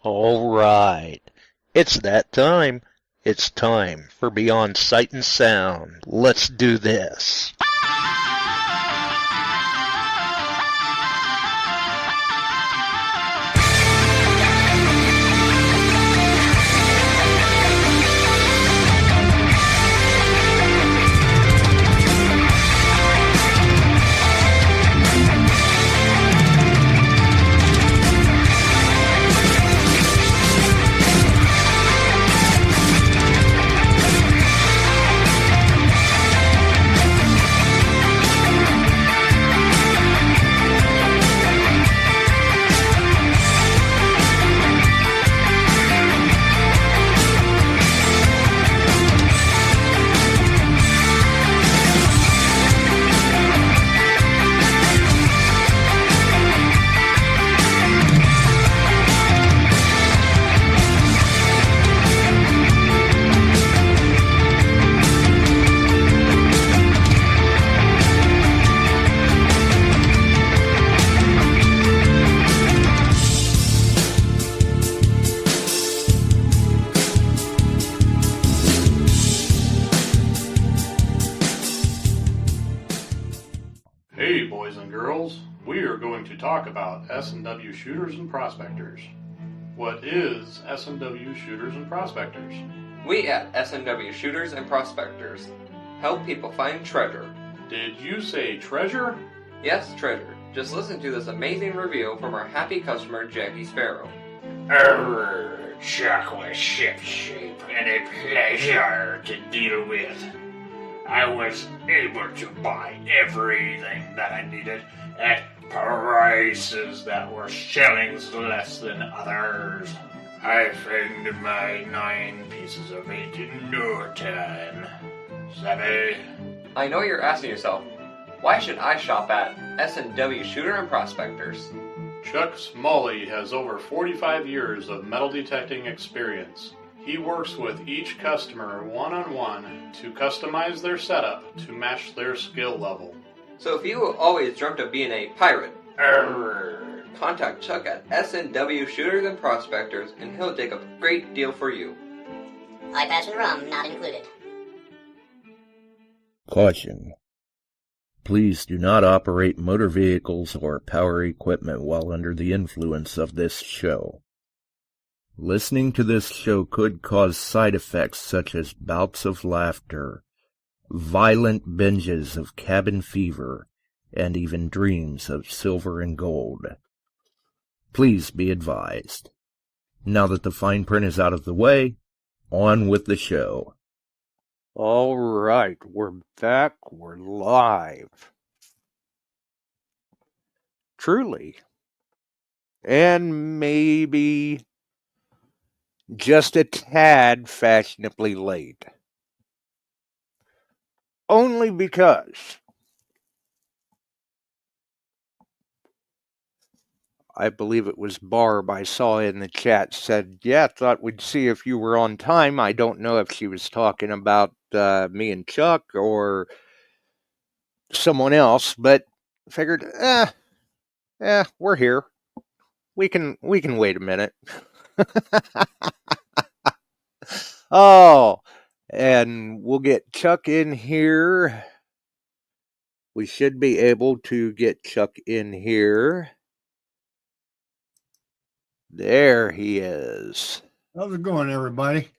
All right. It's that time. It's time for Beyond Sight and Sound. Let's do this. Hey boys and girls, we are going to talk about S&W shooters and prospectors. What is S&W shooters and prospectors? We at S&W Shooters and Prospectors help people find treasure. Did you say treasure? Yes, treasure. Just listen to this amazing review from our happy customer, Jackie Sparrow. Chuck was shipshape and a pleasure to deal with. I was able to buy everything that I needed at prices that were shillings less than others. I found my 9 pieces of 8 in no time. Savvy? I know you're asking yourself, why should I shop at S&W Shooter and Prospectors? Chuck Smalley has over 45 years of metal detecting experience. He works with each customer one-on-one to customize their setup to match their skill level. So if you always dreamt of being a pirate, contact Chuck at S&W Shooters and Prospectors and he'll dig up a great deal for you. Eye-patch and rum not included. Caution. Please do not operate motor vehicles or power equipment while under the influence of this show. Listening to this show could cause side effects such as bouts of laughter, violent binges of cabin fever, and even dreams of silver and gold. Please be advised. Now that the fine print is out of the way, on with the show. All right, we're back. We're live. Truly. And maybe just a tad fashionably late. Only because I believe it was Barb I saw in the chat said, yeah, thought we'd see if you were on time. I don't know if she was talking about me and Chuck or someone else, but figured, we're here. We can wait a minute. Oh, and we'll get Chuck in here. We should be able to get Chuck in here. There he is. How's it going, everybody?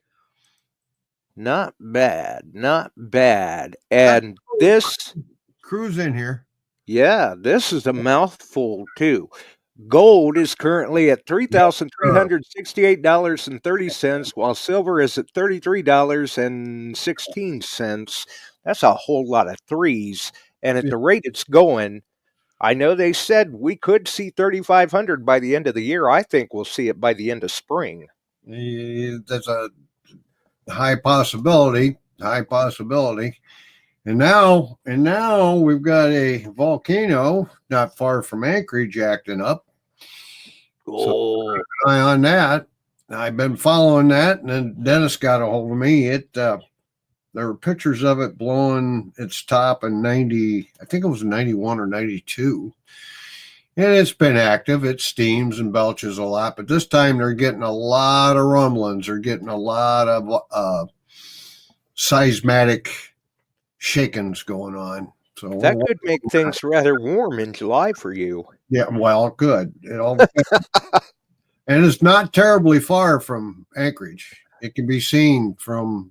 Not bad, not bad. And this... Crew's in here. Yeah, this is a mouthful, too. Gold is currently at $3,368.30, while silver is at $33.16. That's a whole lot of threes. And at the rate it's going, I know they said we could see 3,500 by the end of the year. I think we'll see it by the end of spring. That's a high possibility. And now we've got a volcano not far from Anchorage acting up. So keep an eye on that. I've been following that, and then Dennis got a hold of me. There were pictures of it blowing its top in 90, I think it was 91 or 92. And it's been active. It steams and belches a lot, but this time they're getting a lot of rumblings. They're getting a lot of seismic shakings going on. So That could make things rather warm in July for you. Yeah, well, good. And it's not terribly far from Anchorage. It can be seen from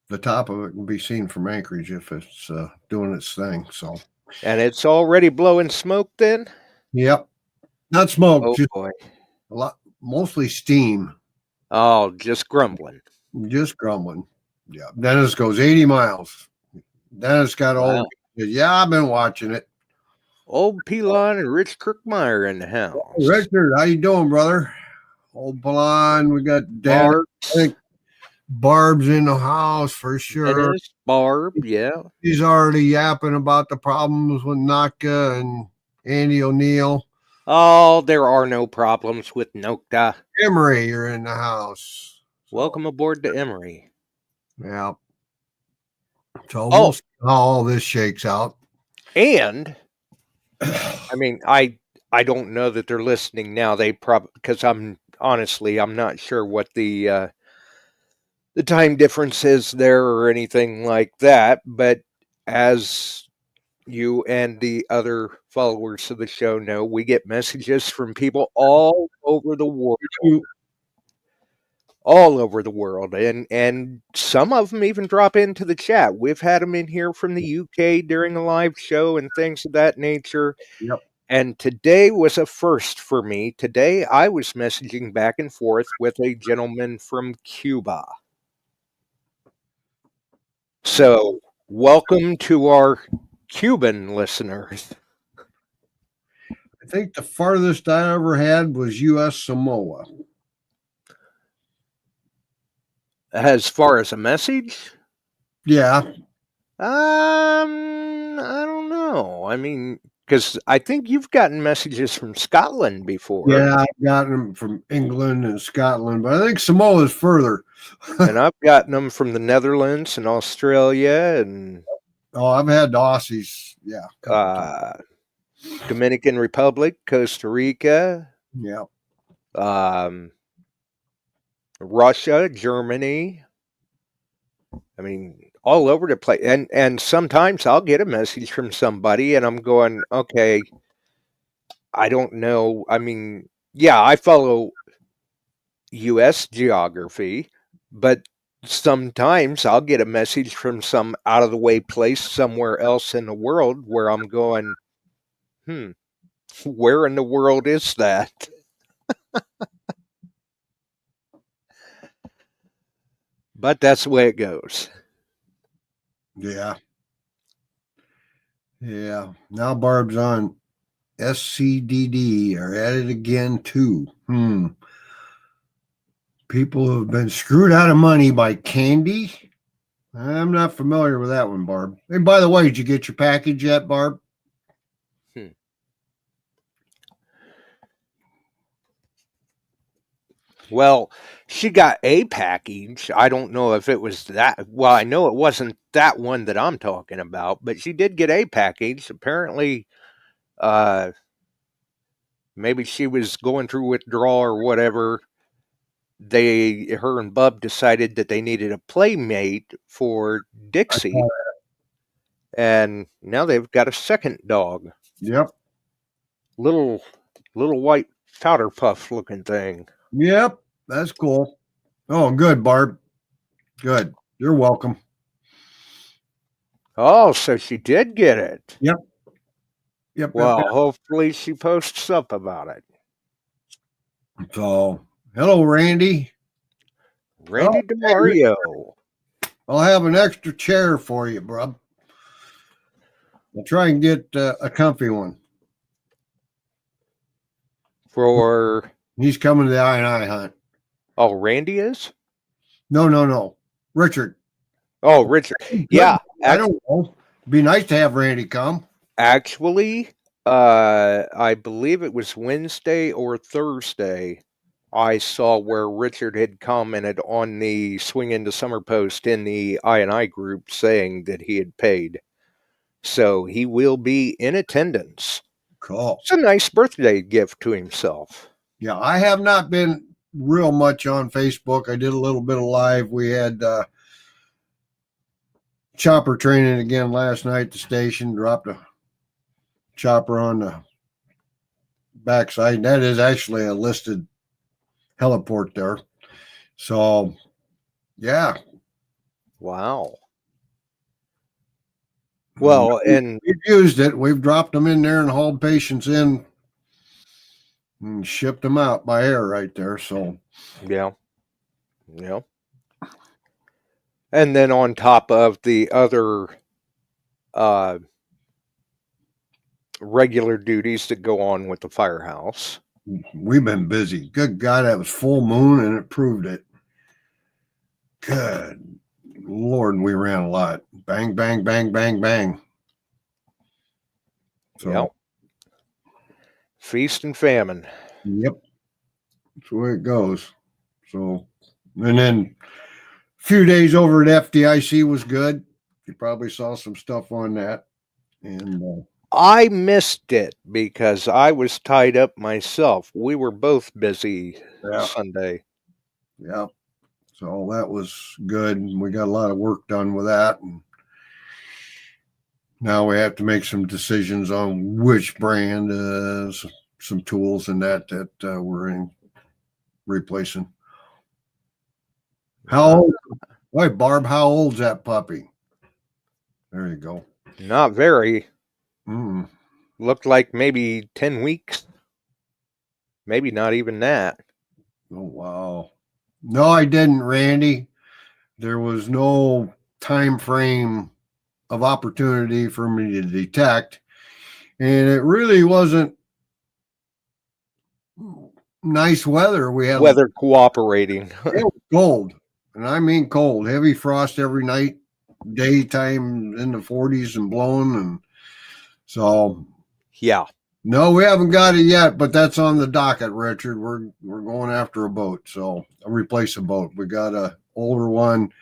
the top of it. Can be seen from Anchorage if it's doing its thing. So, and it's already blowing smoke then? Yep, not smoke. Oh just boy, a lot, mostly steam. Oh, just grumbling. Just grumbling. Yeah. Dennis goes 80 miles. Dennis got old. Yeah, I've been watching it. Old Pelon and Rich Kirkmeyer in the house. Richard, how you doing, brother? Old Pelon, we got Dad. I think Barb's in the house for sure. It is Barb, yeah. He's already yapping about the problems with Nocta and Andy O'Neill. Oh, there are no problems with Nocta. Emery, you're in the house. Welcome aboard to Emery. Yeah. So we'll see how all this shakes out. And I mean, I don't know that they're listening now. They probably, because I'm not sure what the time difference is there or anything like that. But as you and the other followers of the show know, we get messages from people all over the world. All over the world, and some of them even drop into the chat. We've had them in here from the UK during a live show and things of that nature. Yep. And today was a first for me. Today I was messaging back and forth with a gentleman from Cuba. So welcome to our Cuban listeners. I think the farthest I ever had was U.S. Samoa. As far as a message? Yeah. I don't know. I mean, because I think you've gotten messages from Scotland before. Yeah, I've gotten them from England and Scotland, but I think Samoa is further. And I've gotten them from the Netherlands and Australia and I've had the Aussies. Yeah. Dominican Republic, Costa Rica. Yeah. Russia, Germany. I mean, all over the place. And sometimes I'll get a message from somebody and I'm going, okay, I don't know. I mean, yeah, I follow U.S. geography, but sometimes I'll get a message from some out of the way place somewhere else in the world where I'm going, where in the world is that? But that's the way it goes. Yeah. Yeah. Now Barb's on SCDD are at it again too. People have been screwed out of money by candy. I'm not familiar with that one, Barb. Hey, by the way, did you get your package yet, Barb? Well, she got a package. I don't know if it was that. Well, I know it wasn't that one that I'm talking about, but she did get a package. Apparently, maybe she was going through withdrawal or whatever. Her and Bub decided that they needed a playmate for Dixie. And now they've got a second dog. Yep. Little white powder puff looking thing. Yep, that's cool. Oh, good, Barb. Good. You're welcome. Oh, so she did get it. Yep. Well, hopefully she posts up about it. So, hello, Randy. Randy DeMario. I'll have an extra chair for you, bro. I'll try and get a comfy one. He's coming to the I&I hunt. Oh, Randy is? No. Richard. Oh, Richard. Yeah. I don't know. It'd be nice to have Randy come. Actually, I believe it was Wednesday or Thursday. I saw where Richard had commented on the Swing Into Summer post in the I&I group saying that he had paid. So he will be in attendance. Cool. It's a nice birthday gift to himself. Yeah, I have not been real much on Facebook. I did a little bit of live. We had chopper training again last night at the station. Dropped a chopper on the backside. That is actually a listed heliport there. So, yeah. Wow. Well, and we've used it. We've dropped them in there and hauled patients in and shipped them out by air right there. So, yeah. And then on top of the other regular duties that go on with the firehouse. We've been busy. Good God, that was full moon and it proved it. Good Lord, we ran a lot. Bang, bang, bang, bang, bang. So, yep. Feast and famine. Yep. That's the way it goes. So, and then a few days over at FDIC was good. You probably saw some stuff on that. And I missed it because I was tied up myself. We were both busy Sunday. Yeah. So that was good. We got a lot of work done with that. And now we have to make some decisions on which brand, some tools and that we're in replacing. How old? Wait, Barb, how old's that puppy? There you go. Not very. Mm. Looked like maybe 10 weeks. Maybe not even that. Oh, wow. No, I didn't, Randy. There was no time frame of opportunity for me to detect. And it really wasn't nice weather. We had weather cooperating. It was cold. And I mean cold. Heavy frost every night, daytime in the 40s and blowing. And so yeah. No, we haven't got it yet, but that's on the docket, Richard. We're going after a boat, so I'll replace a boat. We got a older one.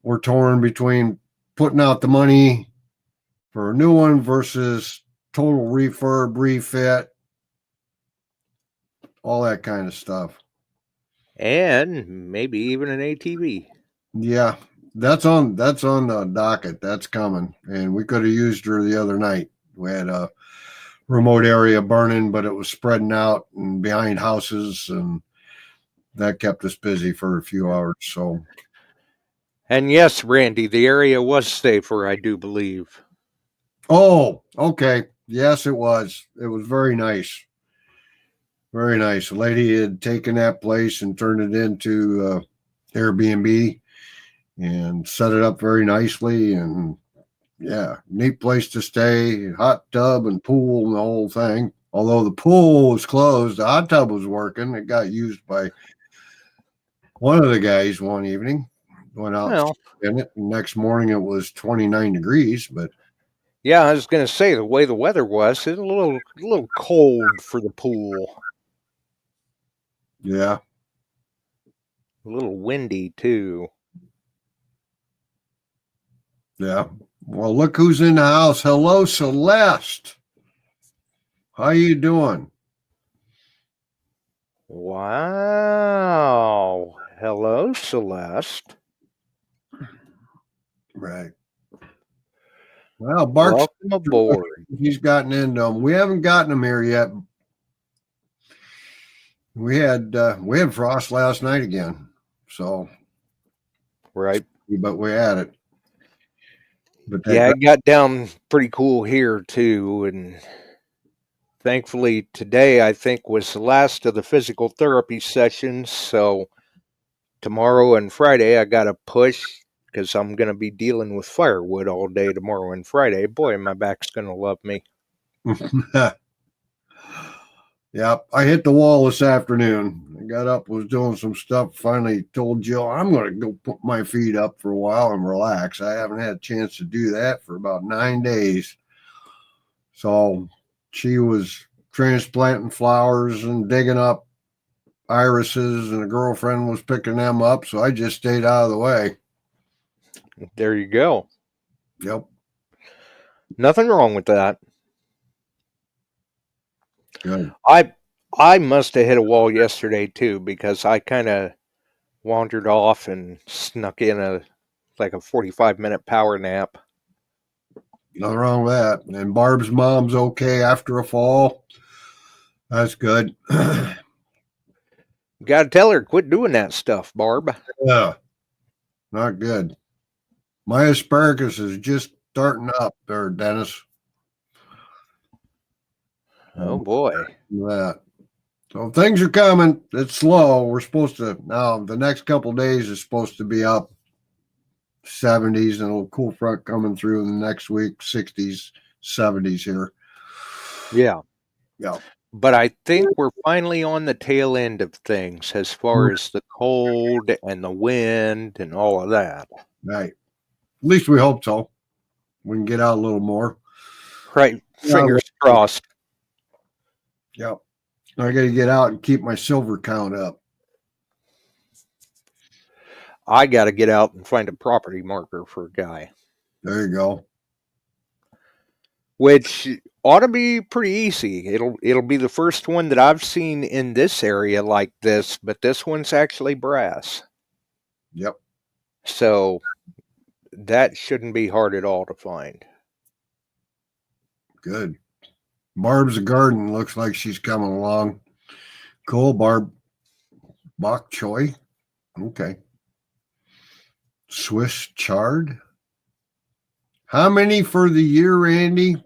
We're torn between putting out the money for a new one versus total refurb, refit, all that kind of stuff. And maybe even an ATV. Yeah, that's on the docket. That's coming, and we could have used her the other night. We had a remote area burning, but it was spreading out and behind houses, and that kept us busy for a few hours. So, and yes, Randy, the area was safer, I do believe. Oh, okay. Yes, it was. It was very nice. Very nice. A lady had taken that place and turned it into Airbnb and set it up very nicely. And yeah, neat place to stay, hot tub and pool and the whole thing. Although the pool was closed, the hot tub was working. It got used by one of the guys one evening. Went out in it. And next morning it was 29 degrees, but yeah, I was going to say the way the weather was, it's a little cold for the pool. Yeah. A little windy too. Yeah. Well, look who's in the house. Hello, Celeste. How you doing? Wow. Hello, Celeste. Right. Well, Bart's welcome aboard. He's gotten into them. We haven't gotten them here yet. We had frost last night again. So right. But we had it. But yeah, it got down pretty cool here too, and thankfully today I think was the last of the physical therapy sessions. So tomorrow and Friday I got to push because I'm going to be dealing with firewood all day tomorrow and Friday. Boy, my back's going to love me. Yeah, I hit the wall this afternoon. I got up, was doing some stuff. Finally told Jill, I'm going to go put my feet up for a while and relax. I haven't had a chance to do that for about 9 days. So she was transplanting flowers and digging up irises, and a girlfriend was picking them up. So I just stayed out of the way. There you go. Yep. Nothing wrong with that. Good. I must have hit a wall yesterday too, because I kind of wandered off and snuck in a 45-minute power nap. Nothing wrong with that. And Barb's mom's okay after a fall. That's good. You got to tell her, quit doing that stuff, Barb. Yeah, not good. My asparagus is just starting up there, Dennis. Oh boy. That. So things are coming. It's slow. We're supposed to now. The next couple of days is supposed to be up 70s, and a little cool front coming through in the next week. 60s, 70s here. Yeah. Yeah. But I think we're finally on the tail end of things as far as the cold and the wind and all of that. Right. At least we hope so. We can get out a little more. Right. Fingers crossed. Yep. I got to get out and keep my silver count up. I got to get out and find a property marker for a guy. There you go. Which ought to be pretty easy. It'll be the first one that I've seen in this area like this, but this one's actually brass. Yep. So that shouldn't be hard at all to find. Good. Barb's garden looks like she's coming along. Cool, Barb. Bok choy. Okay. Swiss chard. How many for the year, Randy?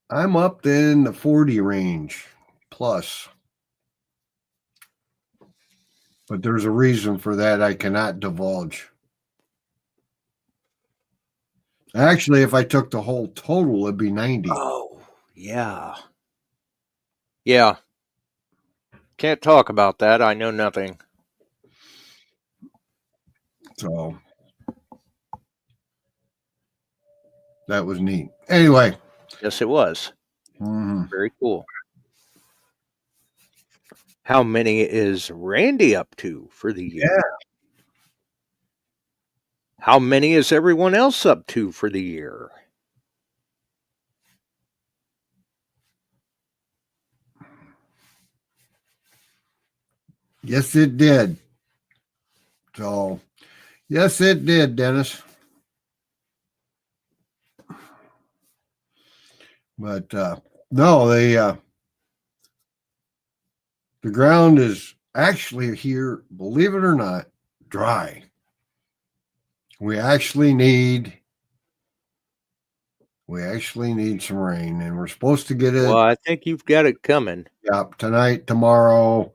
I'm up in the 40 range plus. But there's a reason for that I cannot divulge. Actually, if I took the whole total, it'd be 90. Oh, yeah. Yeah. Can't talk about that. I know nothing. So that was neat. Anyway. Yes, it was. Mm-hmm. Very cool. How many is Randy up to for the year? Yeah. How many is everyone else up to for the year? Yes, it did. So, yes, it did, Dennis. But no, the ground is actually here, believe it or not, dry. We actually need some rain, and we're supposed to get it. Well, I think you've got it coming. Yep, tonight, tomorrow.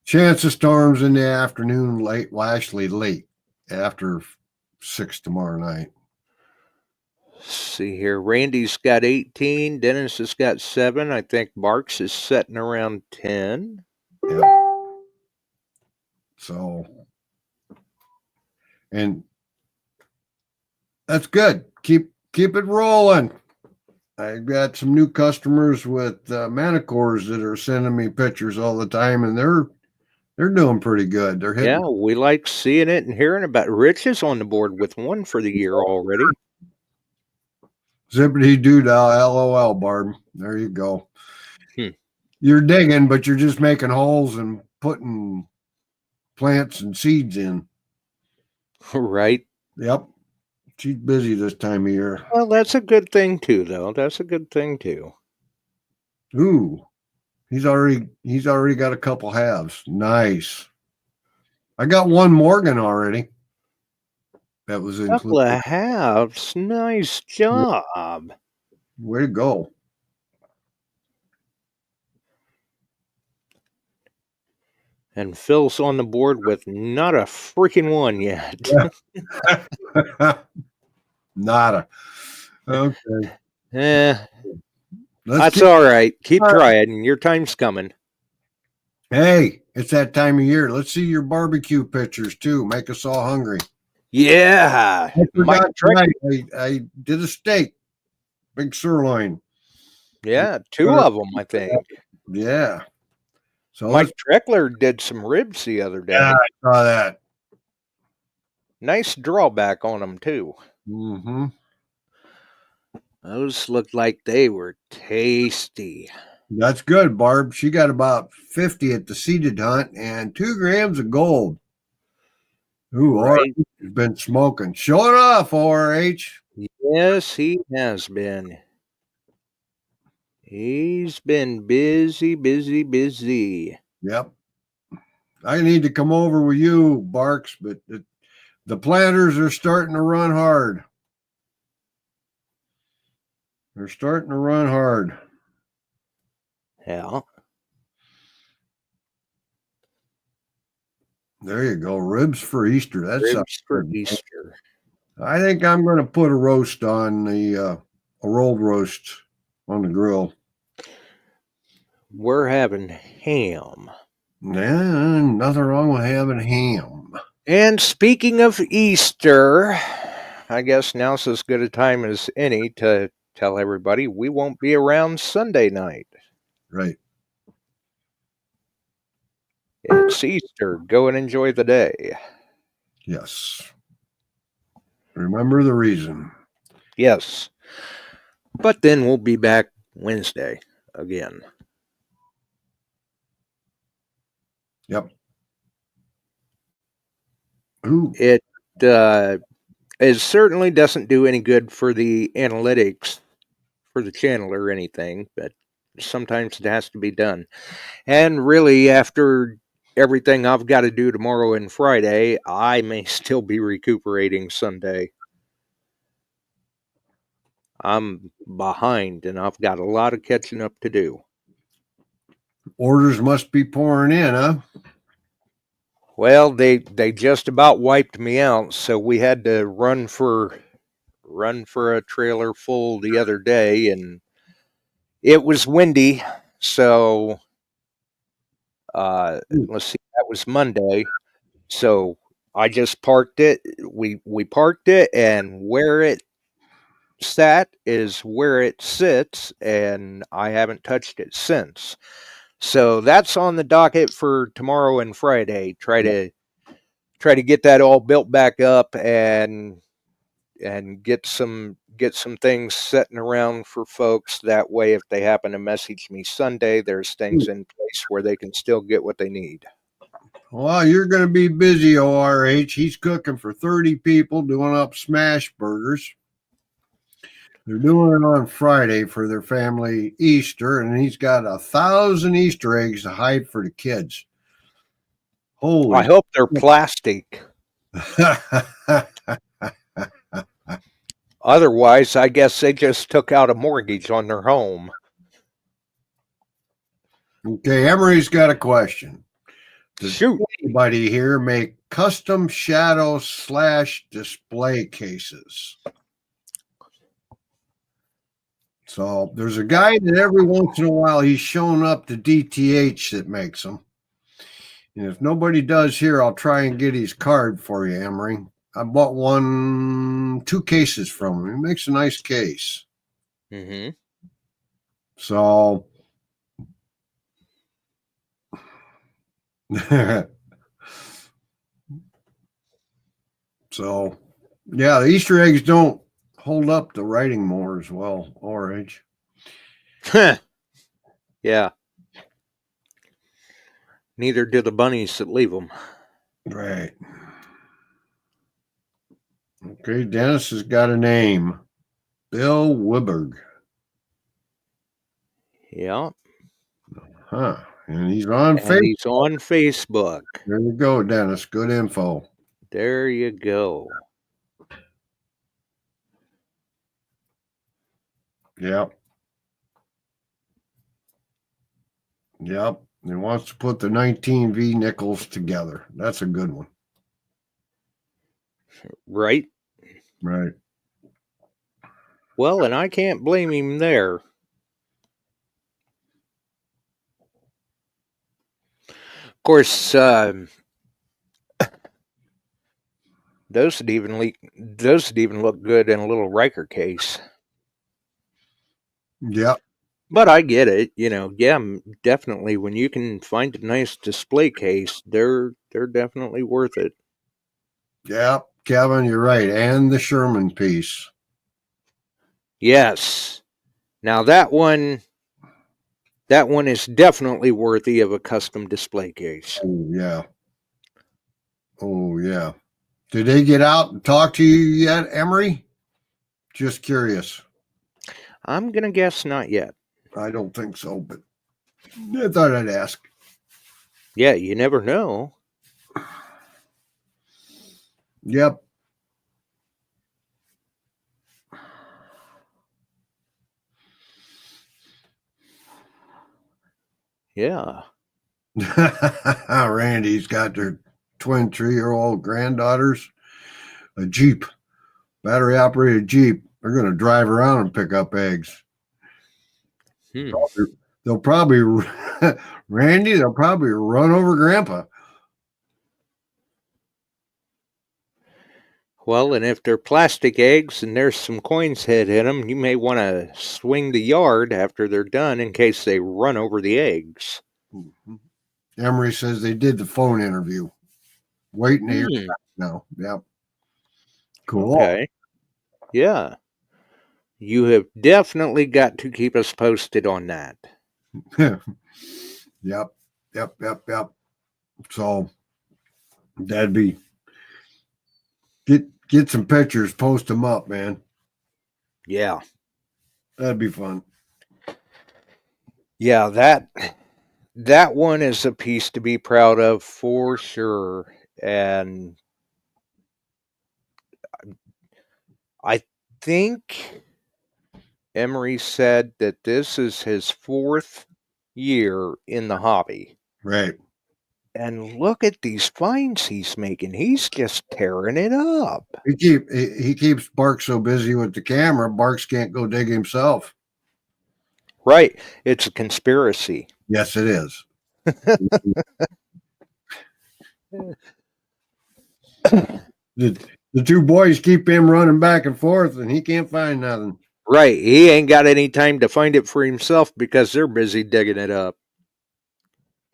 Chance of storms in the afternoon, late. Well, actually, late after 6 tomorrow night. Let's see here. Randy's got 18. Dennis has got 7. I think Marks is setting around 10. Yeah. So, and that's good. Keep it rolling. I got some new customers with Manicores that are sending me pictures all the time, and they're doing pretty good. They're hitting. Yeah, we like seeing it and hearing about it. Rich is on the board with 1 for the year already. Zippity doodah, LOL, Barb. There you go. You're digging, but you're just making holes and putting plants and seeds in. Right. Yep. She's busy this time of year. Well, that's a good thing too, though. That's a good thing too. Ooh. He's already got a couple halves. Nice. I got one Morgan already. That was included. Couple of halves. Nice job. Way to go. And Phil's on the board with not a freaking one yet. Nada. Okay. That's all right. Keep trying. Your time's coming. Hey, it's that time of year. Let's see your barbecue pictures too. Make us all hungry. Yeah. I did a steak. Big sirloin. Yeah, 2 of them, I think. Yeah. So Mike Treckler did some ribs the other day. Yeah, I saw that. Nice drawback on them too. Mm-hmm. Those looked like they were tasty. That's good, Barb. She got about 50 at the seeded hunt and 2 grams of gold. Ooh, Right. RH has been smoking. Show it off, RH. Yes, he has been. He's been busy, busy, busy. Yep. I need to come over with you, Barks, but the planters are starting to run hard. They're starting to run hard. Yeah. There you go. Ribs for Easter. That's Ribs for Easter. I think I'm going to put a roast on a rolled roast on the grill. We're having ham. Yeah, nothing wrong with having ham. And speaking of Easter, I guess now's as good a time as any to tell everybody we won't be around Sunday night. Right. It's Easter. Go and enjoy the day. Yes. Remember the reason. Yes. But then we'll be back Wednesday again. Yep. Ooh. It certainly doesn't do any good for the analytics for the channel or anything, but sometimes it has to be done. And really, after everything I've got to do tomorrow and Friday, I may still be recuperating Sunday. I'm behind, and I've got a lot of catching up to do. Orders must be pouring in, huh? Well, they just about wiped me out, so we had to run for a trailer full the other day, and it was windy, so let's see, that was Monday. So I just parked it. We parked it, and where it sat is where it sits, and I haven't touched it since. So that's on the docket for tomorrow and Friday. Try to get that all built back up and get some things setting around for folks. That way, if they happen to message me Sunday, there's things in place where they can still get what they need. Well, you're going to be busy, ORH. He's cooking for 30 people, doing up smash burgers. They're doing it on Friday for their family Easter, and he's got 1,000 Easter eggs to hide for the kids. Holy! I hope they're plastic. Otherwise, I guess they just took out a mortgage on their home. Okay, Emery's got a question. Does Shoot. anybody here make custom shadow / display cases? So there's a guy that every once in a while he's showing up to DTH that makes them. And if nobody does here, I'll try and get his card for you, Emery. I bought 2 cases from him. He makes a nice case. Mm-hmm. So so yeah, the Easter eggs don't hold up the writing more as well, RH. Yeah. Neither do the bunnies that leave them. Right. Okay, Dennis has got a name. Bill Wiberg. Yeah. Huh. And he's on Facebook. He's on Facebook. There you go, Dennis. Good info. There you go. Yep. Yep. He wants to put the 19V nickels together. That's a good one. Right? Right. Well, and I can't blame him there. Of course, those would even look good in a little Riker case. Yep. But I get it, yeah, definitely. When you can find a nice display case, they're definitely worth it. Yep, Kevin, you're right. And the Sherman piece. Yes. Now that one is definitely worthy of a custom display case. Oh, yeah. Oh, yeah. Did they get out and talk to you yet, Emery? Just curious. I'm going to guess not yet. I don't think so, but I thought I'd ask. Yeah, you never know. Yep. Yeah. Randy's got their twin 3-year-old granddaughters, a Jeep, battery operated Jeep. They're going to drive around and pick up eggs. They'll probably Randy, they'll probably run over Grandpa. Well, and if they're plastic eggs and there's some coins hid in them, you may want to swing the yard after they're done in case they run over the eggs. Emery says they did the phone interview. Waiting to hear back now. Yep. Cool. Okay. Yeah. You have definitely got to keep us posted on that. Yep. So that'd be get some pictures, post them up, man. Yeah. That'd be fun. Yeah, that one is a piece to be proud of for sure. And I think Emery said that this is his 4th year in the hobby. Right. And look at these finds he's making. He's just tearing it up. He keeps Barks so busy with the camera, Barks can't go dig himself. Right. It's a conspiracy. Yes, it is. The two boys keep him running back and forth, and he can't find nothing. Right. He ain't got any time to find it for himself because they're busy digging it up.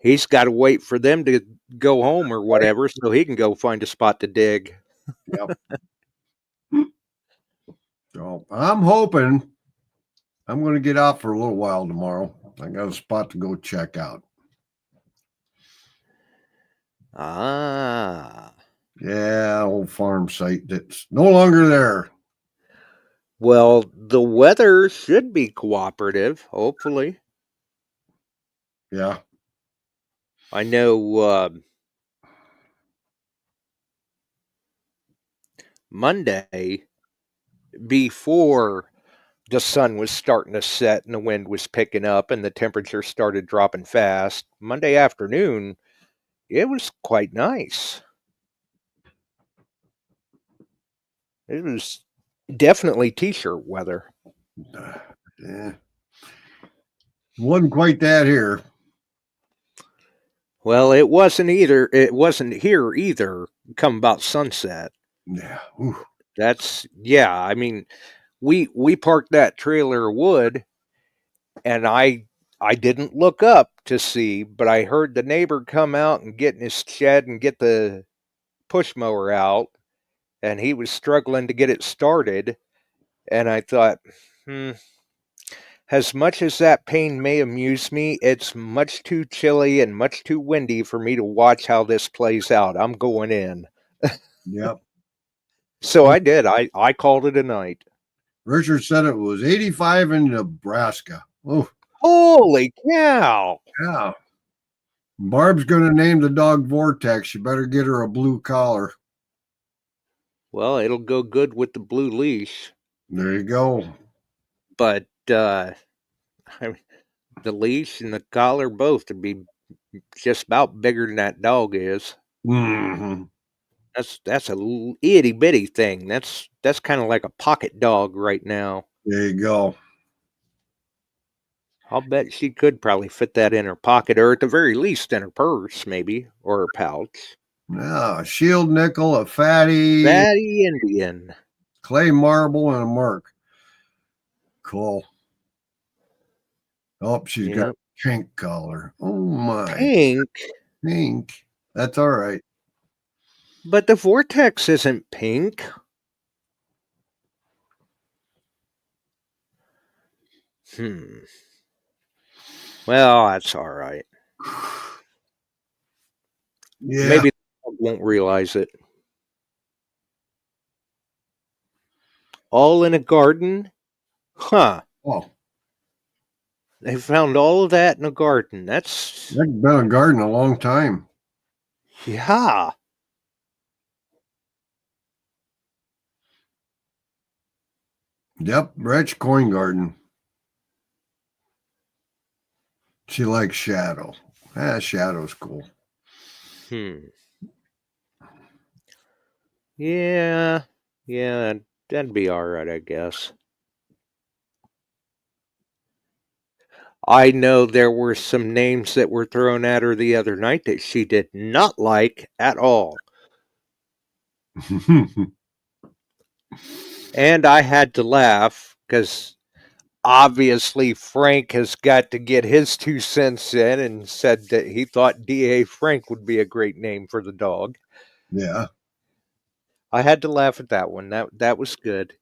He's got to wait for them to go home or whatever so he can go find a spot to dig. Yep. So I'm hoping I'm going to get out for a little while tomorrow. I got a spot to go check out. Ah. Yeah, old farm site that's no longer there. Well, the weather should be cooperative, hopefully. Yeah. I know Monday, before the sun was starting to set and the wind was picking up and the temperature started dropping fast, Monday afternoon, it was quite nice. It was definitely t-shirt weather. Yeah. Wasn't quite that here. Well, it wasn't here either come about sunset. Yeah. Ooh. I mean, we parked that trailer of wood and I didn't look up to see, but I heard the neighbor come out and get in his shed and get the push mower out, and he was struggling to get it started. And I thought, as much as that pain may amuse me, it's much too chilly and much too windy for me to watch how this plays out. I'm going in. Yep. So I did. I called it a night. Richard said it was 85 in Nebraska. Oh, holy cow! Yeah. Barb's going to name the dog Vortex. You better get her a blue collar. Well, it'll go good with the blue leash. There you go. But the leash and the collar both would be just about bigger than that dog is. Mm-hmm. That's a itty bitty thing. That's kind of like a pocket dog right now. There you go. I'll bet she could probably fit that in her pocket, or at the very least in her purse, maybe, or her pouch. Yeah, shield nickel, a fatty Indian, clay marble, and a mark. Cool. Oh, she's got a pink collar. Oh my. Pink. That's all right. But the Vortex isn't pink. Well, that's all right. Yeah. Maybe the dog won't realize it. All in a garden? Huh. Oh, They found all of that in a garden. That's... that's been a garden a long time. Yeah. Yep, Rich coin garden. She likes Shadow. Shadow's cool. Yeah, that'd be all right, I guess. I know there were some names that were thrown at her the other night that she did not like at all. And I had to laugh because obviously Frank has got to get his 2 cents in and said that he thought D.A. Frank would be a great name for the dog. Yeah. I had to laugh at that one. That was good.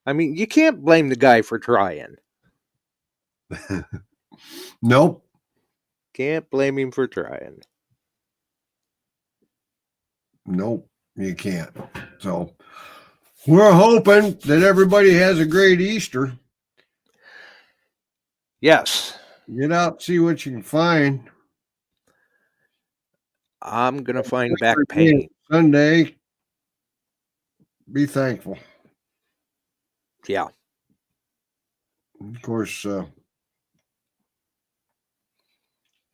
I mean, you can't blame the guy for trying. Nope. Can't blame him for trying. Nope, you can't. So we're hoping that everybody has a great Easter. Yes. Get out, see what you can find. I'm going to find back pain. Sunday. Be thankful. Yeah. Of course,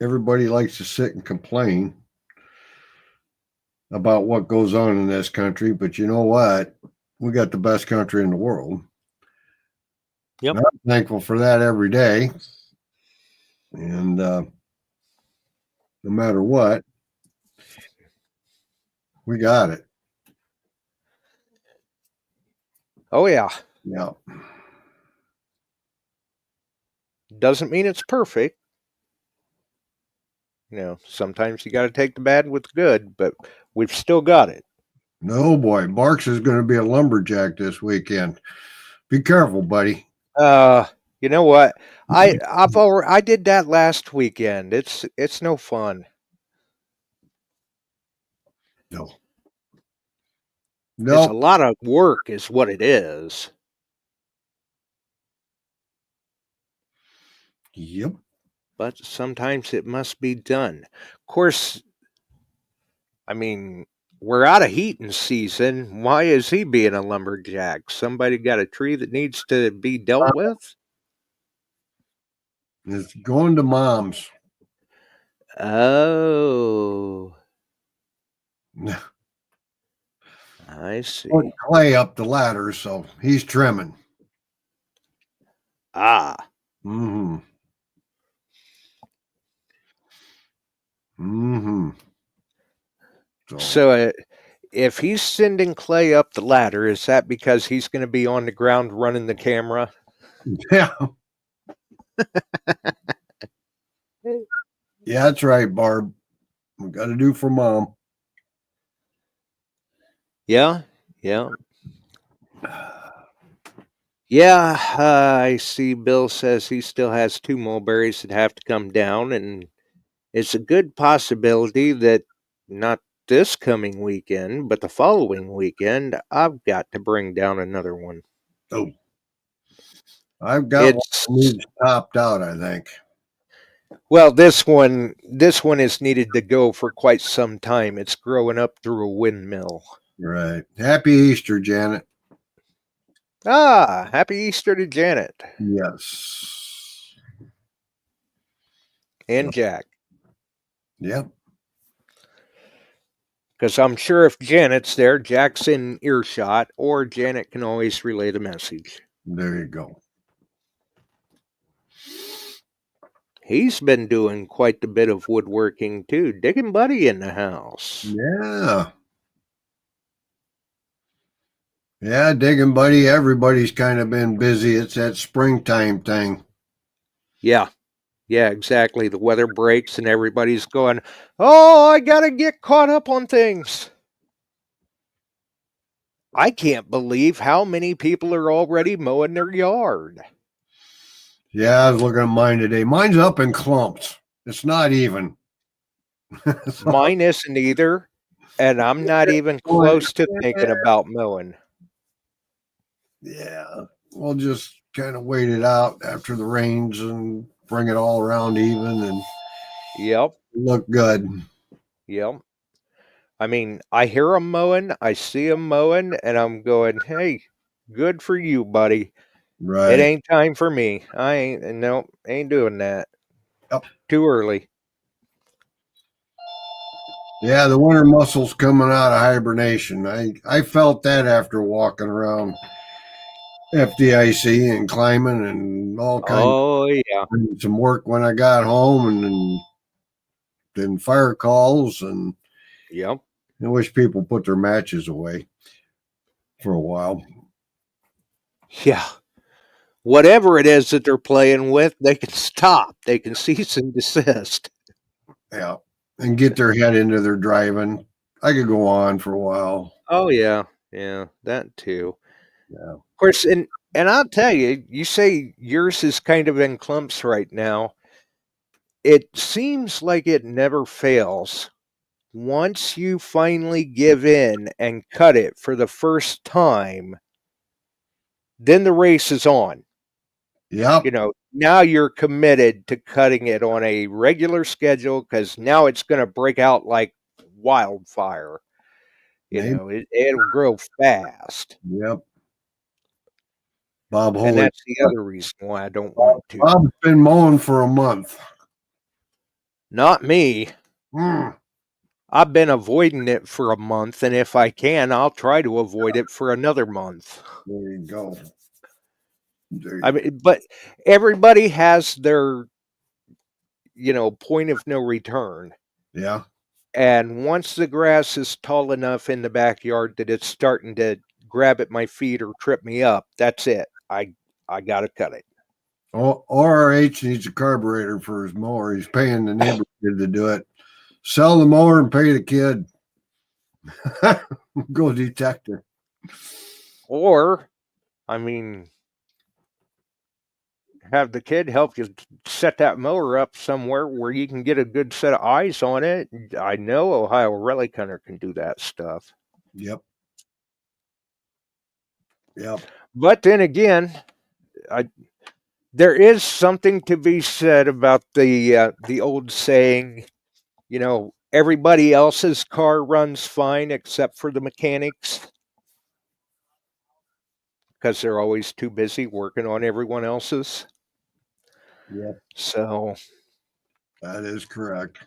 everybody likes to sit and complain about what goes on in this country, but you know what? We got the best country in the world. Yep. And I'm thankful for that every day. And no matter what, we got it. Oh, yeah. Yeah. Doesn't mean it's perfect. You know, sometimes you got to take the bad with the good, but we've still got it. No, boy. Barks is going to be a lumberjack this weekend. Be careful, buddy. You know what? I did that last weekend. It's no fun. No. It's a lot of work is what it is. Yep. But sometimes it must be done. Of course, I mean, we're out of heating season. Why is he being a lumberjack? Somebody got a tree that needs to be dealt with? It's going to Mom's. Oh. I see. Put Clay up the ladder, so he's trimming. Ah. Mm-hmm. Mm-hmm. So if he's sending Clay up the ladder, is that because he's going to be on the ground running the camera? Yeah. Yeah, that's right, Barb. We got to do for Mom. Yeah. Yeah. Yeah, I see Bill says he still has 2 mulberries that have to come down, and it's a good possibility that not this coming weekend, but the following weekend, I've got to bring down another one. Oh. I've got one topped out, I think. Well, this one is needed to go for quite some time. It's growing up through a windmill. Right. Happy Easter, Janet. Ah, happy Easter to Janet. Yes. And Jack. Yep. Because I'm sure if Janet's there, Jack's in earshot, or Janet can always relay the message. There you go. He's been doing quite a bit of woodworking too. Digging Buddy in the house. Yeah. Yeah, Digging Buddy. Everybody's kind of been busy. It's that springtime thing. Yeah. Yeah, exactly. The weather breaks and everybody's going, oh, I got to get caught up on things. I can't believe how many people are already mowing their yard. Yeah, I was looking at mine today. Mine's up in clumps. It's not even. So, Mine isn't either, and I'm not even close to thinking about mowing. yeah, we'll just kind of wait it out after the rains and bring it all around even and Yep, look good. yep. I mean, I hear them mowing, I see them mowing, and I'm going, hey, good for you, buddy. It Right. ain't time for me. I ain't, no, ain't doing that. Yep. Too early. Yeah, the winter muscle's coming out of hibernation. I felt that after walking around FDIC and climbing and all kinds Oh, yeah. of some work when I got home and then fire calls and Yep. I wish people put their matches away for a while. Yeah. Whatever it is that they're playing with, they can stop. They can cease and desist. Yeah. And get their head into their driving. I could go on for a while. Oh, yeah. Yeah, that too. Yeah. Of course, and I'll tell you, you say yours is kind of in clumps right now. It seems like it never fails. Once you finally give in and cut it for the first time, then the race is on. Yep. You know, now you're committed to cutting it on a regular schedule because now it's going to break out like wildfire. You Maybe. know, it'll grow fast. Yep. Bob And Holy. that's the other reason why I don't want to. Bob's been mowing for a month. Not me. Mm. I've been avoiding it for a month, and if I can, I'll try to avoid it for another month. There you go. I mean, but everybody has their, point of no return. Yeah. And once the grass is tall enough in the backyard that it's starting to grab at my feet or trip me up, that's it. I gotta cut it. RRH needs a carburetor for his mower. He's paying the neighbor kid to do it. Sell the mower and pay the kid. Go detective. Or, I mean, have the kid help you set that mower up somewhere where you can get a good set of eyes on it. I know Ohio Relic Hunter can do that stuff. Yep. Yep. But then again, there is something to be said about the old saying, everybody else's car runs fine except for the mechanics because they're always too busy working on everyone else's. Yep. So That is correct.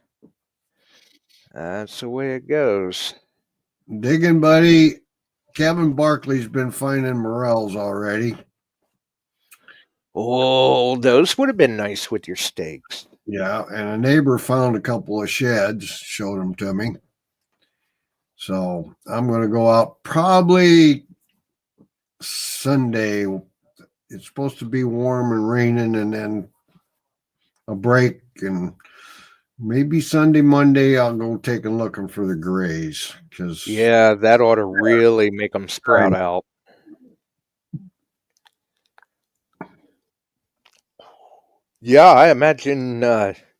that's the way it goes. Digging, buddy. Kevin Barkley's been finding morels already. Oh, those would have been nice with your steaks. Yeah, and a neighbor found a couple of sheds, showed them to me. So I'm going to go out probably Sunday. It's supposed to be warm and raining, and then a break, and maybe Sunday, Monday, I'll go take a looking for the grays. Because Yeah, that ought to really make them sprout out. Yeah, I imagine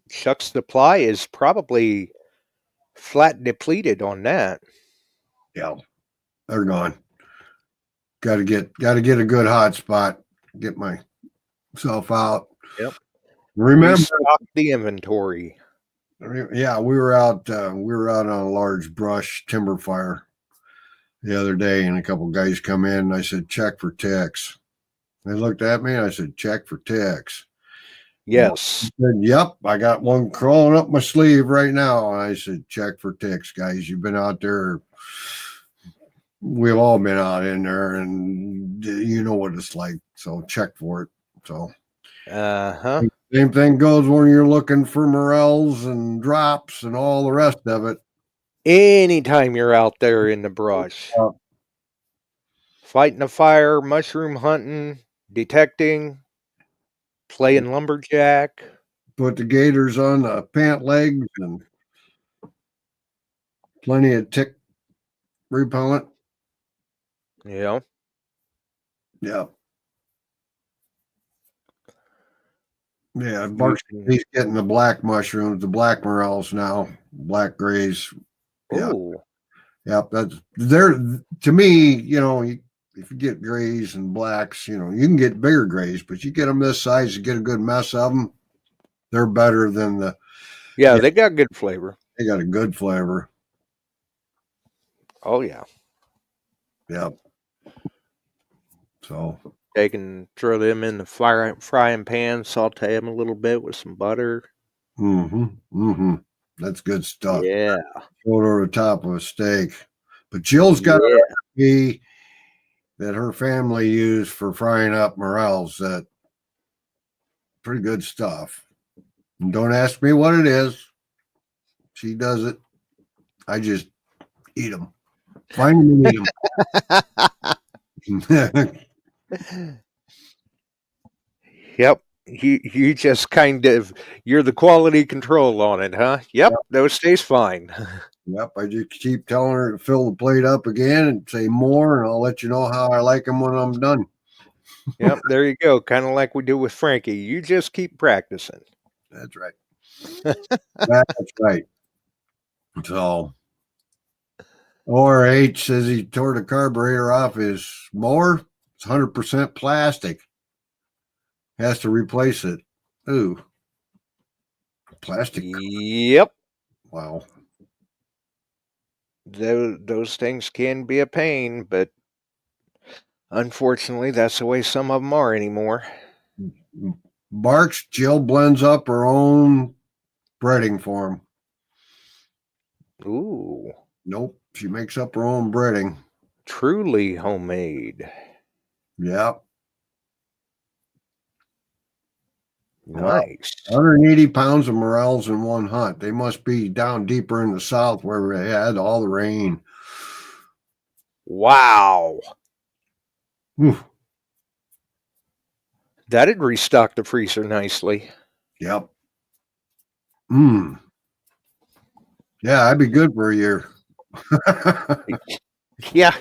Chuck's supply is probably flat depleted on that. yeah, they're gone. Got to get a good hot spot. Get myself out. Yep. Remember, Restock the inventory. yeah, we were out on a large brush timber fire the other day, and a couple guys come in, and I said, check for ticks. They looked at me, and I said, check for ticks. Yes. Said, yep, I got one crawling up my sleeve right now. And I said, check for ticks, guys. You've been out there. We've all been out in there, and you know what it's like. So check for it. So same thing goes when you're looking for morels and drops and all the rest of it. Anytime you're out there in the brush, fighting a fire, mushroom hunting, detecting, playing lumberjack. Put the gaiters on the pant legs and plenty of tick repellent. Yeah. Yeah. Yeah, Barks, he's getting the black mushrooms, the black morels now, black grays. Yeah. Oh, Yep, they're to me, if you get grays and blacks, you can get bigger grays, but you get them this size, you get a good mess of them, they're better than they got good flavor. They got a good flavor. Oh yeah. Yep. So they can throw them in the frying pan, saute them a little bit with some butter. That's good stuff. Yeah. Throw it over the top of a steak. But Jill's got a recipe that her family used for frying up morels. That pretty good stuff. And don't ask me what it is. She does it. I just eat them. Find them and eat them. Yep. You just kind of, you're the quality control on it, huh? Yep. Those taste fine. Yep. I just keep telling her to fill the plate up again and say more, and I'll let you know how I like them when I'm done. Yep. There you go. Kind of like we do with Frankie. You just keep practicing. That's right. That's right. So, ORH says he tore the carburetor off his mower. It's 100% plastic. Has to replace it. Ooh. Plastic. Yep. Wow. Those things can be a pain, but unfortunately, that's the way some of them are anymore. Barks, Jill blends up her own breading for him. Ooh. Nope. She makes up her own breading. Truly homemade. Yep. Nice. 180 pounds of morels in one hunt. They must be down deeper in the south where they had all the rain. Wow. Oof. That'd restock the freezer nicely. Yep. Yeah, I'd be good for a year. Yeah.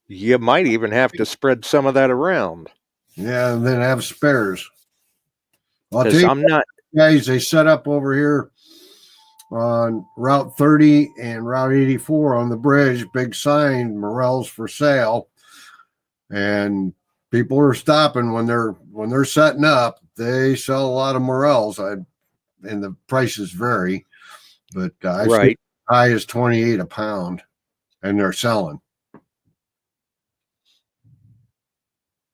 You might even have to spread some of that around. Yeah, and then have spares. I'll tell Because you, I'm not. guys, they set up over here on Route 30 and Route 84 on the bridge, big sign, morels for sale. And people are stopping when they're setting up. They sell a lot of morels. And the prices vary, but I've seen as high as 28 a pound, and they're selling.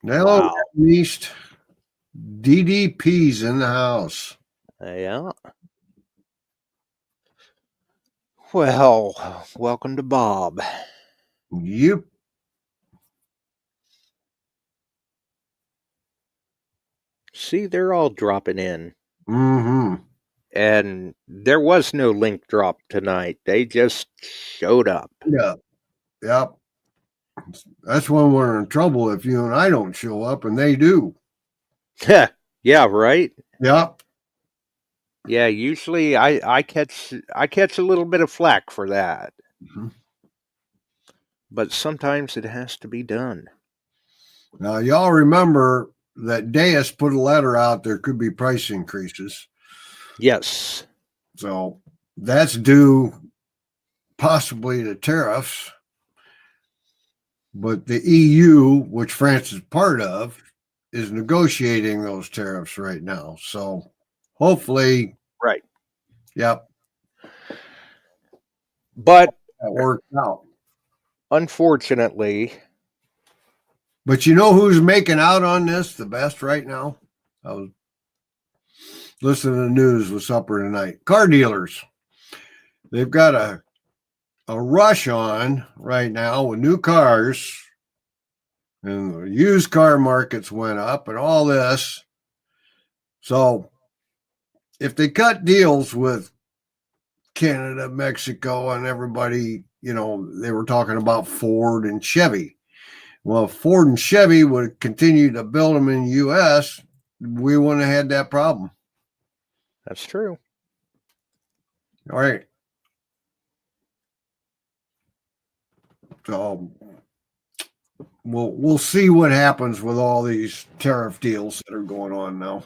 Hello, East. DDP's in the house. Yeah. Well, welcome to Bob. Yep. See, they're all dropping in. Mm-hmm. And there was no link drop tonight. They just showed up. Yeah. Yep. That's when we're in trouble if you and I don't show up and they do. Yeah, right? Yep. Yeah, usually I catch a little bit of flack for that. Mm-hmm. But sometimes it has to be done. Now, y'all remember that Deus put a letter out there could be price increases. Yes. So that's due possibly to tariffs. But the EU, which France is part of, is negotiating those tariffs right now. So hopefully. Right. Yep. But that worked out. Unfortunately. But you know who's making out on this the best right now? I was listening to the news with supper tonight. Car dealers. They've got a rush on right now with new cars, and the used car markets went up and all this. So if they cut deals with Canada, Mexico, and everybody, they were talking about Ford and Chevy. Well, if Ford and Chevy would continue to build them in the U.S., we wouldn't have had that problem. That's true. All right. So we'll see what happens with all these tariff deals that are going on now.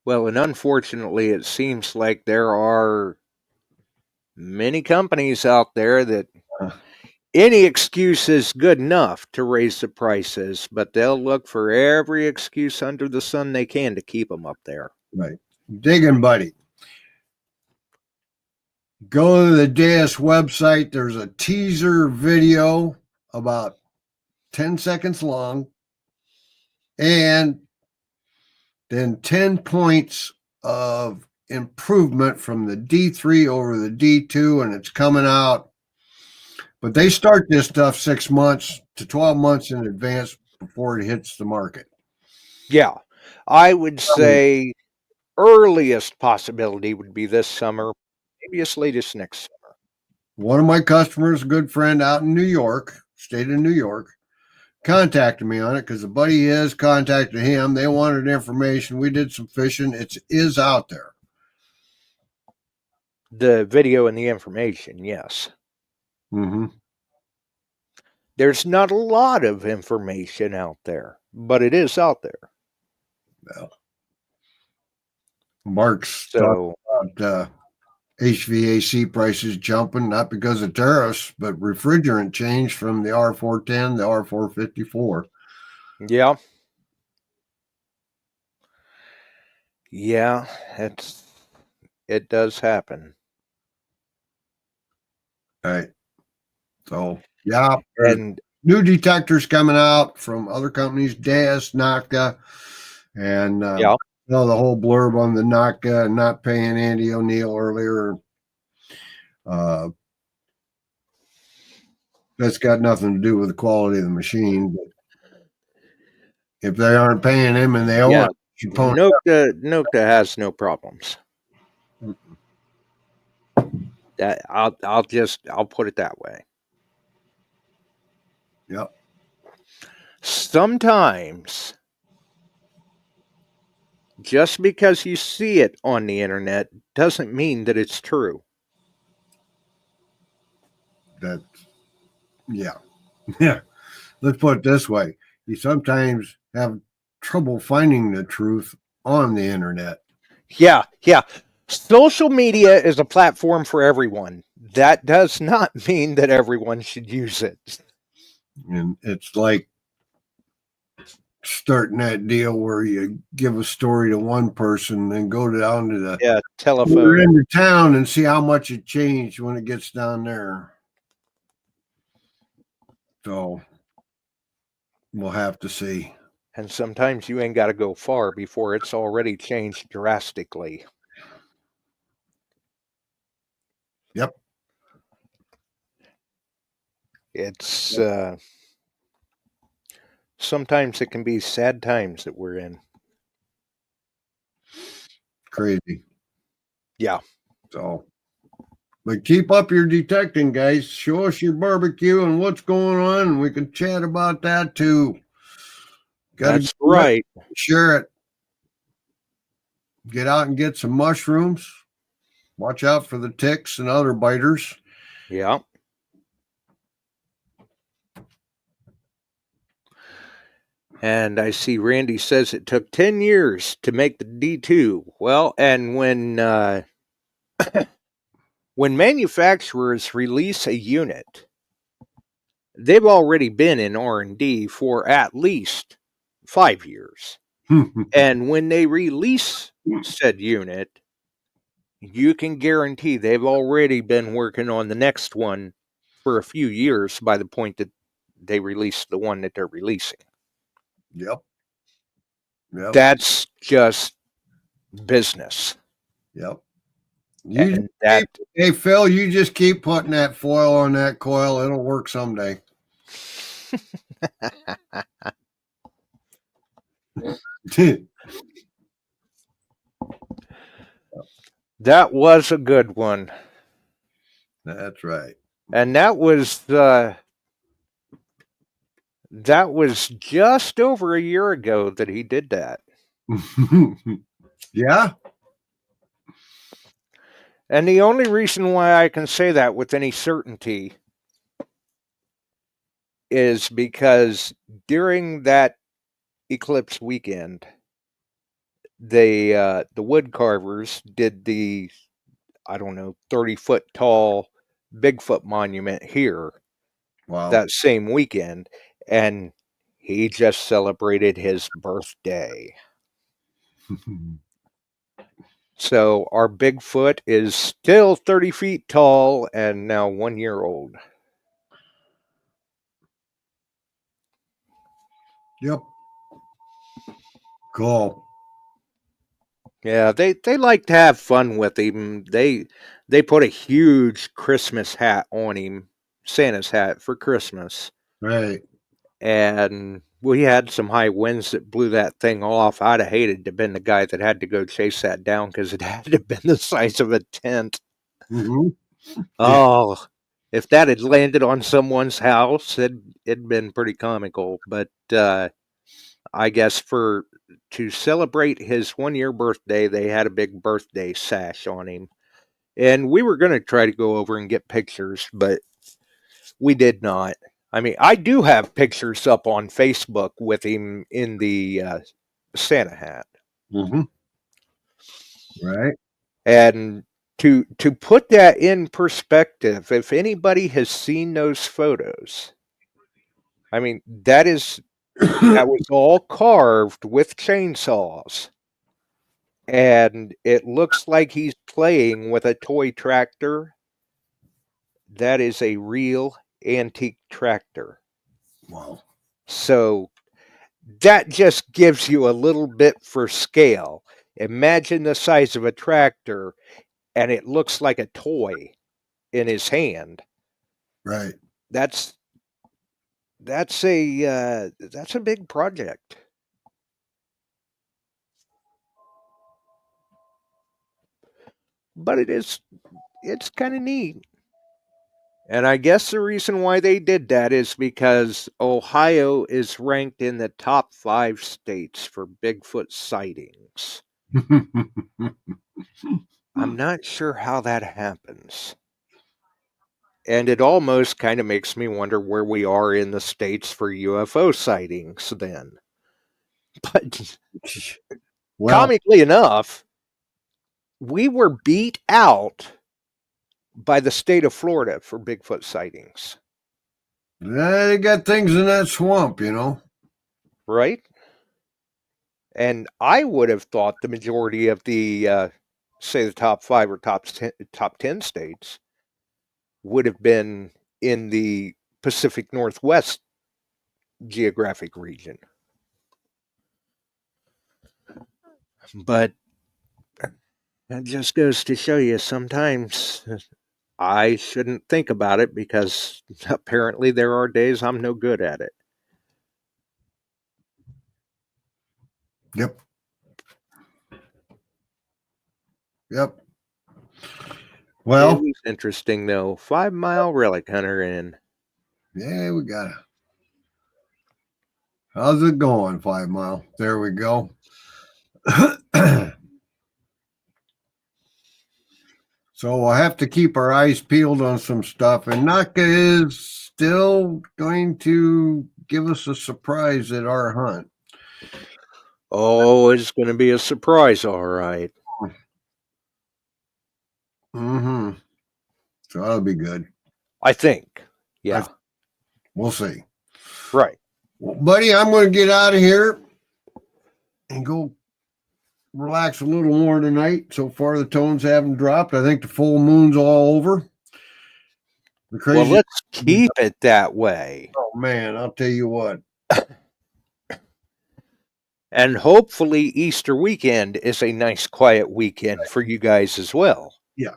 Well, and unfortunately, it seems like there are many companies out there that any excuse is good enough to raise the prices, but they'll look for every excuse under the sun they can to keep them up there. Right. Digging, buddy. Go to the DAS website. There's a teaser video about 10 seconds long, and then 10 points of improvement from the D3 over the D2, and it's coming out. But they start this stuff 6 months to 12 months in advance before it hits the market. Yeah, I would say earliest possibility would be this summer, maybe as late as next summer. One of my customers, a good friend out in New York, state of New York, contacted me on it because a buddy is contacted him. They wanted information. We did some fishing. It is out there. The video and the information, yes. Mm-hmm. There's not a lot of information out there, but it is out there. Well, Mark's So, talking about HVAC prices jumping, not because of tariffs, but refrigerant change from the R410 to R454. yeah. Yeah, it does happen. All right. So, yeah. And new detectors coming out from other companies, DAS, NACA, and yeah, the whole blurb on the NACA and not paying Andy O'Neill earlier. That's got nothing to do with the quality of the machine. But if they aren't paying him and they owe yeah. it, you pony up. Nokta has no problems. I'll put it that way. Yep. Sometimes, just because you see it on the internet doesn't mean that it's true. Yeah. Yeah. Let's put it this way. You sometimes have trouble finding the truth on the internet. Yeah. Social media is a platform for everyone. That does not mean that everyone should use it. And it's like starting that deal where you give a story to one person and go down to the telephone end of town and see how much it changed when it gets down there. So we'll have to see. And sometimes you ain't got to go far before it's already changed drastically. Yep. It's sometimes it can be sad times that we're in. Crazy. Yeah. So, but keep up your detecting, guys. Show us your barbecue and what's going on, and we can chat about that too. That's right. Share it. Get out and get some mushrooms. Watch out for the ticks and other biters. Yeah. And I see Randy says it took 10 years to make the D2. Well, and when when manufacturers release a unit, they've already been in R&D for at least 5 years. And when they release said unit, you can guarantee they've already been working on the next one for a few years by the point that they release the one that they're releasing. Yep. That's just business. Yep. Hey, Phil, you just keep putting that foil on that coil. It'll work someday. That was a good one. That's right. And that was just over a year ago that he did that. Yeah. And the only reason why I can say that with any certainty is because during that eclipse weekend, the wood carvers did the, I don't know, 30-foot tall Bigfoot monument here Wow. that same weekend, and he just celebrated his birthday. So our Bigfoot is still 30 feet tall and now 1 year old. Yep. Cool. Yeah, they like to have fun with him. They put a huge Christmas hat on him, Santa's hat for Christmas. Right. And we had some high winds that blew that thing off. I'd have hated to have been the guy that had to go chase that down because it had to have been the size of a tent. Mm-hmm. Oh, if that had landed on someone's house, it'd been pretty comical. But I guess to celebrate his 1 year birthday, they had a big birthday sash on him. And we were going to try to go over and get pictures, but we did not. I mean, I do have pictures up on Facebook with him in the Santa hat. Mm-hmm. Right. And to put that in perspective, if anybody has seen those photos, I mean, that was all carved with chainsaws. And it looks like he's playing with a toy tractor. That is a real antique tractor. Wow. So that just gives you a little bit for scale. Imagine the size of a tractor, and it looks like a toy in his hand. Right. That's a big project. But it's kind of neat. And I guess the reason why they did that is because Ohio is ranked in the top 5 states for Bigfoot sightings. I'm not sure how that happens. And it almost kind of makes me wonder where we are in the states for UFO sightings then. But Well, comically enough, we were beat out by the state of Florida for Bigfoot sightings. they got things in that swamp, Right? And I would have thought the majority of the, say, the top 5 or top 10 states would have been in the Pacific Northwest geographic region. But that just goes to show you sometimes I shouldn't think about it because apparently there are days I'm no good at it. Yep. Yep. Well, it was interesting though. 5 Mile Relic Hunter in. Yeah, we got it. How's it going, 5 Mile? There we go. So we'll have to keep our eyes peeled on some stuff. And Naka is still going to give us a surprise at our hunt. Oh, it's going to be a surprise, all right. Mm-hmm. So that'll be good. I think. Yeah. We'll see. Right. Well, buddy, I'm going to get out of here and go relax a little more tonight. So far, the tones haven't dropped. I think the full moon's all over. Well, let's keep it that way. Oh, man, I'll tell you what. And hopefully Easter weekend is a nice, quiet weekend for you guys as well. Yeah.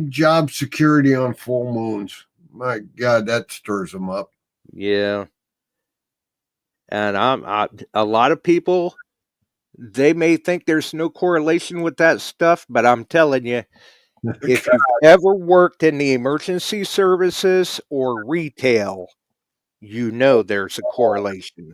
Job security on full moons. My God, that stirs them up. Yeah. And a lot of people, they may think there's no correlation with that stuff, but I'm telling you, if you've ever worked in the emergency services or retail, you know there's a correlation.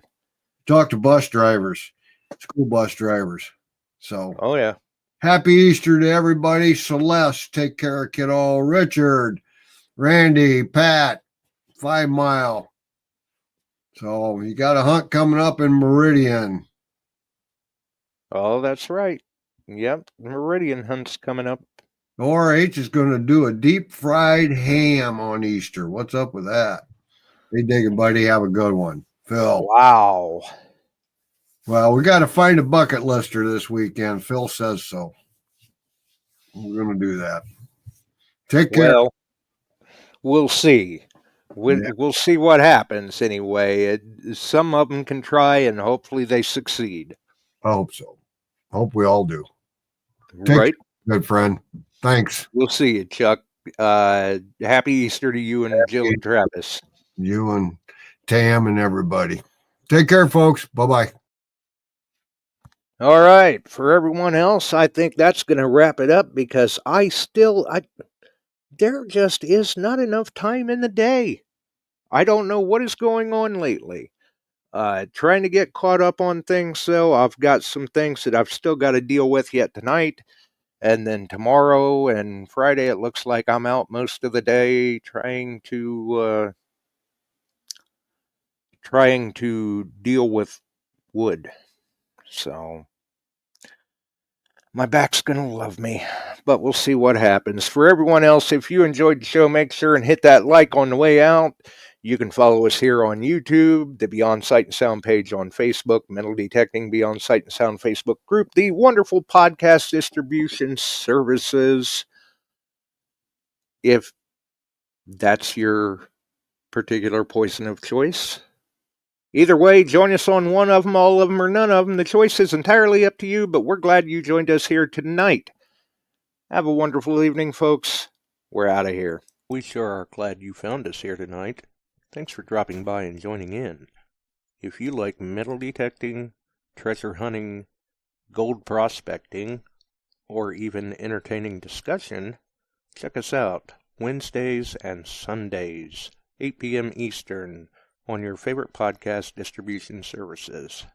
Talk to bus drivers, school bus drivers. So, oh yeah. Happy Easter to everybody. Celeste, take care of kiddo. Richard, Randy, Pat, 5 Mile. So you got a hunt coming up in Meridian. Oh, that's right. Yep, Meridian Hunt's coming up. ORH is going to do a deep fried ham on Easter. What's up with that? Hey, dig it, buddy. Have a good one. Phil. Wow. Well, we got to find a bucket lister this weekend. Phil says so. We're going to do that. Take care. Well, we'll see. We'll see what happens anyway. Some of them can try, and hopefully they succeed. I hope so. Hope we all do. Right? Good friend. Thanks. We'll see you, Chuck. Happy Easter to you and Jill and Travis. You and Tam and everybody. Take care, folks. Bye-bye. All right. For everyone else, I think that's going to wrap it up because there just is not enough time in the day. I don't know what is going on lately. Trying to get caught up on things, though. I've got some things that I've still got to deal with yet tonight. And then tomorrow and Friday, it looks like I'm out most of the day trying to deal with wood. So my back's going to love me, but we'll see what happens. For everyone else, if you enjoyed the show, make sure and hit that like on the way out. You can follow us here on YouTube, the Beyond Sight and Sound page on Facebook, Metal Detecting Beyond Sight and Sound Facebook group, the wonderful podcast distribution services. If that's your particular poison of choice. Either way, join us on one of them, all of them, or none of them. The choice is entirely up to you, but we're glad you joined us here tonight. Have a wonderful evening, folks. We're out of here. We sure are glad you found us here tonight. Thanks for dropping by and joining in. If you like metal detecting, treasure hunting, gold prospecting, or even entertaining discussion, check us out Wednesdays and Sundays, 8 p.m. Eastern, on your favorite podcast distribution services.